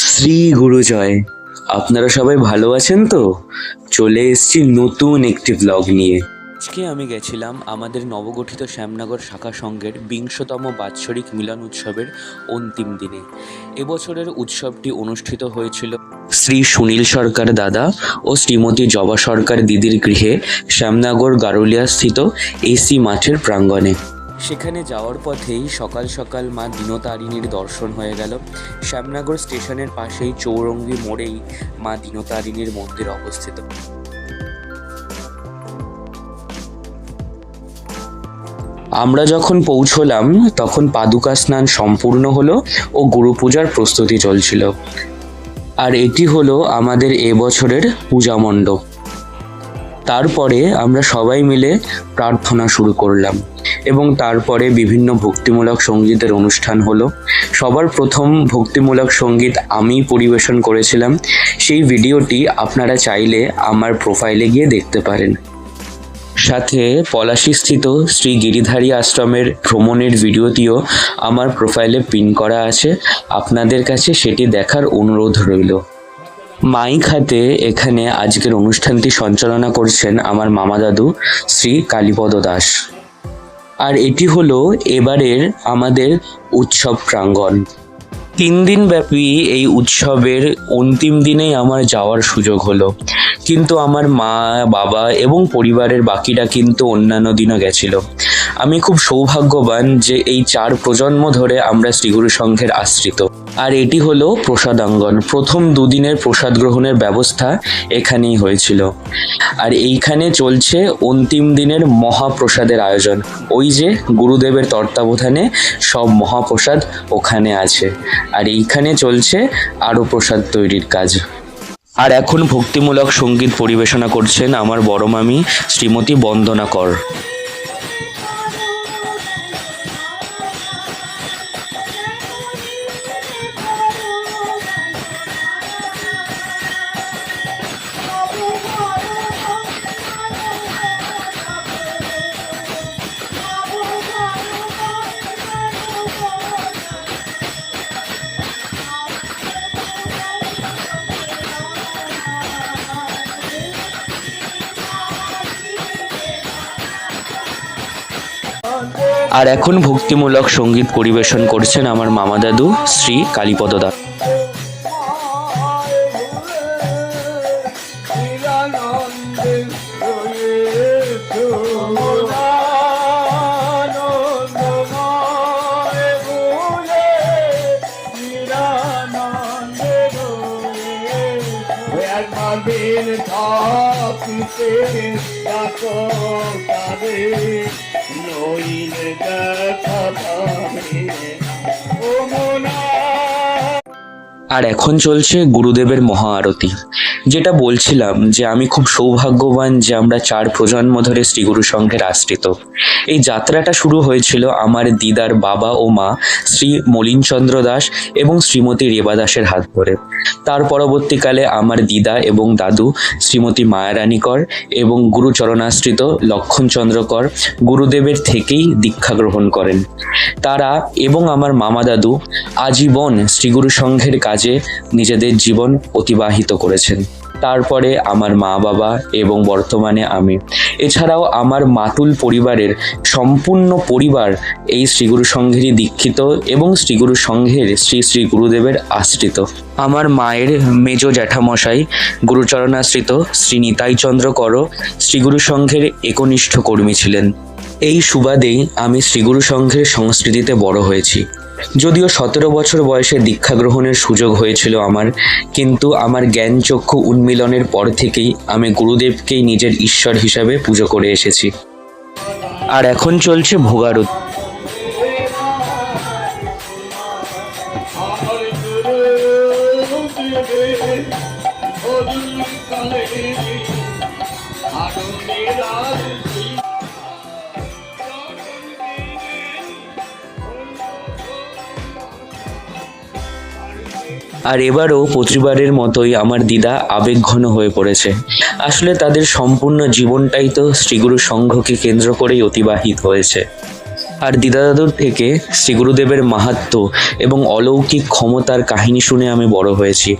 শ্রী গুরুজয়, আপনারা সবাই ভালো আছেন তো? চলে এসেছি নতুন একটি ব্লগ নিয়ে। আজকে আমি গেছিলাম আমাদের নবগঠিত শ্যামনগর শাখা সংঘের 20তম বাৎসরিক মিলন উৎসবের অন্তিম দিনে। এবছরের উৎসবটি অনুষ্ঠিত হয়েছিল শ্রী সুনীল সরকার দাদা ও শ্রীমতী জবা সরকার দিদির গৃহে শ্যামনগর গারুলিয়া স্থিত এসি মাঠের প্রাঙ্গণে। সেখানে যাওয়ার পথেই সকাল সকাল মা দীনতারিণীর দর্শন হয়ে গেল। শ্যামনগর স্টেশনের পাশেই চৌরঙ্গি মোড়েই মা দীনতারিণীর মন্দির অবস্থিত। আমরা যখন পৌঁছলাম তখন পাদুকা স্নান সম্পূর্ণ হলো ও গুরু পূজার প্রস্তুতি চলছিল। আর এটি হলো আমাদের এবছরের পূজা মণ্ডপ। তারপরে আমরা সবাই মিলে প্রার্থনা শুরু করলাম এবং তারপরে বিভিন্ন ভক্তিমূলক সঙ্গীতের অনুষ্ঠান হলো। সবার প্রথম ভক্তিমূলক সঙ্গীত আমি পরিবেশন করেছিলাম। সেই ভিডিওটি আপনারা চাইলে আমার প্রোফাইলে গিয়ে দেখতে পারেন। সাথে পলাশীস্থিত শ্রী গিরিধারী আশ্রমের ভ্রমণের ভিডিওটিও আমার প্রোফাইলে পিন করা আছে। আপনাদের কাছে সেটি দেখার অনুরোধ রইল। মাইক হাতে এখানে আজকের অনুষ্ঠানটি সঞ্চালনা করছেন আমার মামা দাদু শ্রী কালীপদ দাস। আর এটি হলো এবারের আমাদের উৎসব প্রাঙ্গণ। 3 দিন ব্যাপী এই উৎসবের অন্তিম দিনেই আমার যাওয়ার সুযোগ হলো, কিন্তু আমার মা, বাবা এবং পরিবারের বাকিরা কিন্তু অন্যান্য দিনও গেছিল। আমি খুব সৌভাগ্যবান যে এই 4 প্রজন্ম ধরে আমরা শ্রীগুরু সংঘের আশ্রিত। আর এটি হলো প্রসাদাঙ্গন। প্রথম 2 দিনের প্রসাদ গ্রহণের ব্যবস্থা এখানেই হয়েছিল। আর এইখানে চলছে অন্তিম দিনের মহাপ্রসাদের আয়োজন। ওই যে গুরুদেবের তত্ত্বাবধানে সব মহাপ্রসাদ ওখানে আছে। আর এইখানে চলছে আরও প্রসাদ তৈরির কাজ। আর এখন ভক্তিমূলক সঙ্গীত পরিবেশনা করছেন আমার বড় মামি শ্রীমতী বন্দনা কর। আর এখন ভক্তিমূলক সঙ্গীত পরিবেশন করছেন আমার মামা দাদু শ্রী কালীপদ দাস। আর এখন চলছে গুরুদেবের মহা আরতি। যেটা বলছিলাম যে আমি খুব সৌভাগ্যবান যে আমরা 4 প্রজন্ম ধরে শ্রীগুরু সংঘের আশ্রিত। এই যাত্রাটা শুরু হয়েছিল আমার দিদার বাবা ও মা শ্রী মলিনচন্দ্র দাস এবং শ্রীমতী রেবা দাসের হাত ধরে। তার পরবর্তীকালে আমার দিদা এবং দাদু শ্রীমতী মায়ারানী কর এবং গুরুচরণাশ্রিত লক্ষণচন্দ্র কর গুরুদেবের থেকেই দীক্ষা গ্রহণ করেন। তারা এবং আমার মামা দাদু আজীবন শ্রীগুরু সংঘের কাজে নিজেদের জীবন অতিবাহিত করেছেন। তারপরে আমার মা বাবা এবং বর্তমানে আমি, এছাড়াও আমার মাতুল পরিবারের সম্পূর্ণ পরিবার এই শ্রীগুরু সংঘেরই দীক্ষিত এবং শ্রীগুরু সংঘের শ্রী শ্রী গুরুদেবের আশ্রিত। আমার মায়ের মেজ জ্যাঠামশাই গুরুচরণাশ্রিত শ্রী নিতাইচন্দ্র কর শ্রীগুরু সংঘের একনিষ্ঠ কর্মী ছিলেন। এই সুবাদেই আমি শ্রীগুরু সংঘের সংস্কৃতিতে বড় হয়েছি। যদিও 17 বছর বয়সে দীক্ষা গ্রহণের সুযোগ হয়েছিল আমার, কিন্তু আমার জ্ঞান চক্ষু উন্মিলনের পর থেকেই আমি গুরুদেবকেই নিজের ঈশ্বর হিসাবে পুজো করে এসেছি। আর এখন চলছে ভোগারতি। আর এবারও প্রতিবারের মতোই আমার দিদা আবেগঘন হয়ে পড়েছে। আসলে তাদের সম্পূর্ণ জীবনটাই তো শ্রীগুরু সংঘকে কেন্দ্র করেই অতিবাহিত হয়েছে। আর দিদা দাদুর থেকে শ্রী গুরুদেবের মাহাত্ম্য এবং অলৌকিক ক্ষমতার কাহিনী শুনে আমি বড় হয়েছি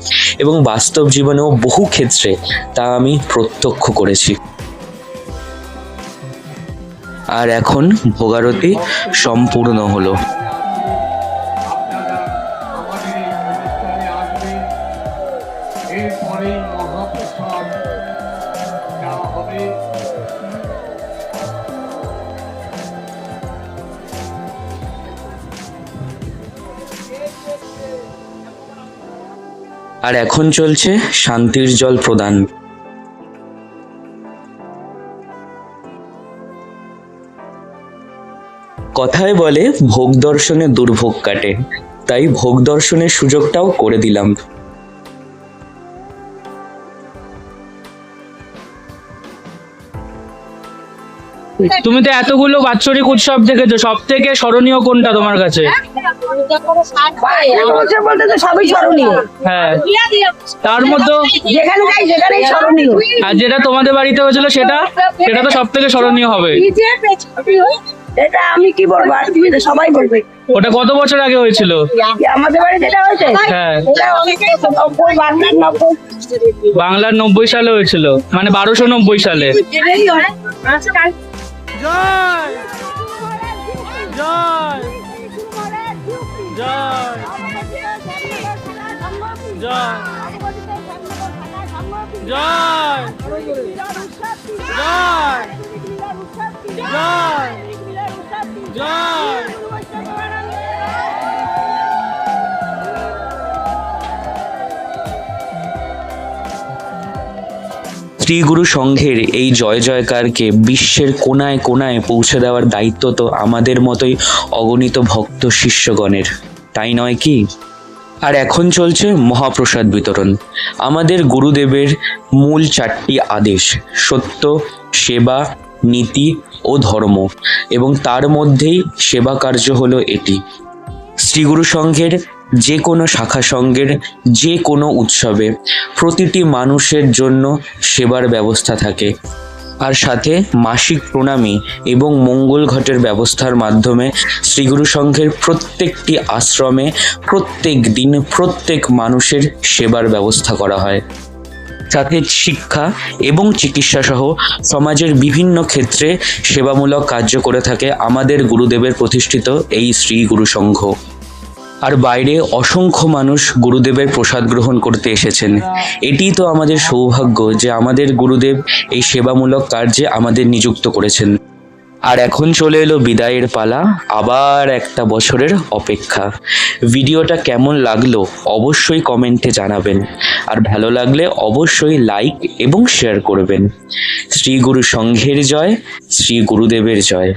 এবং বাস্তব জীবনেও বহু ক্ষেত্রে তা আমি প্রত্যক্ষ করেছি। আর এখন ভোগারতি সম্পূর্ণ হলো। এরপরেই মহাপ্রসাদ দেওয়া হবে। আর এখন চলছে শান্তির জল প্রদান। কথায় বলে ভোগ দর্শনে দুর্ভোগ কাটে, তাই ভোগ দর্শনের সুযোগটাও করে দিলাম। তুমি তো এতগুলো বাৎসরিক উৎসব দেখেছো, সব থেকে স্মরণীয় কোনটা তোমার কাছে? বলতে তো সবই স্মরণীয়, হ্যাঁ, তার মধ্যে যেখানে যাই সেখানেই স্মরণীয়। আর যেটা তোমাদের বাড়িতে হয়েছিল সেটা সেটা তো সব থেকে স্মরণীয় হবে। এটা আমি কি বলবো, আর তুমি তো সবাই বলবে। ওটা কত বছর আগে হয়েছিল? আমাদের বাড়ি যেটা হয়েছে, হ্যাঁ, এটা অনেক 90 বাংলার 90 বাংলার 90 সালে হয়েছিল, মানে 1290 সালে। জয় জয় জয় জয় জয় জয় জয় শ্রী গুরু সংঘের এই জয় জয়কারকে বিশ্বের কোনায় কোনায় পৌঁছে দেওয়ার দায়িত্ব তো আমাদের মতোই অগণিত ভক্ত শিষ্যগণের, তাই নয় কি? আর এখন চলছে মহাপ্রসাদ বিতরণ। আমাদের গুরুদেবের মূল 4টি আদেশ: সত্য, সেবা, নীতি ও ধর্ম, এবং তার মধ্যেই সেবা কার্য হলো এটি। শ্রী গুরু সংঘের যে কোনো শাখা সংঘের যে কোনো উৎসবে প্রতিটি মানুষের জন্য সেবার ব্যবস্থা থাকে, আর সাথে মাসিক প্রণামী এবং মঙ্গল ঘটের ব্যবস্থার মাধ্যমে শ্রীগুরু সংঘের প্রত্যেকটি আশ্রমে প্রত্যেক দিন প্রত্যেক মানুষের সেবার ব্যবস্থা করা হয়। সাথে শিক্ষা এবং চিকিৎসা সহ সমাজের বিভিন্ন ক্ষেত্রে সেবামূলক কার্য করে থাকে আমাদের গুরুদেবের প্রতিষ্ঠিত এই শ্রী গুরু সংঘ। আর বাইরে অসংখ্য মানুষ গুরুদেবের প্রসাদ গ্রহণ করতে এসেছেন। এটিই তো আমাদের সৌভাগ্য যে আমাদের গুরুদেব এই সেবামূলক কার্যে আমাদের নিযুক্ত করেছেন। আর এখন চলে এলো বিদায়ের পালা, আবার একটা বছরের অপেক্ষা। ভিডিওটা কেমন লাগলো অবশ্যই কমেন্টে জানাবেন, আর ভালো লাগলে অবশ্যই লাইক এবং শেয়ার করবেন। শ্রী গুরু সংঘের জয়, শ্রী গুরুদেবের জয়।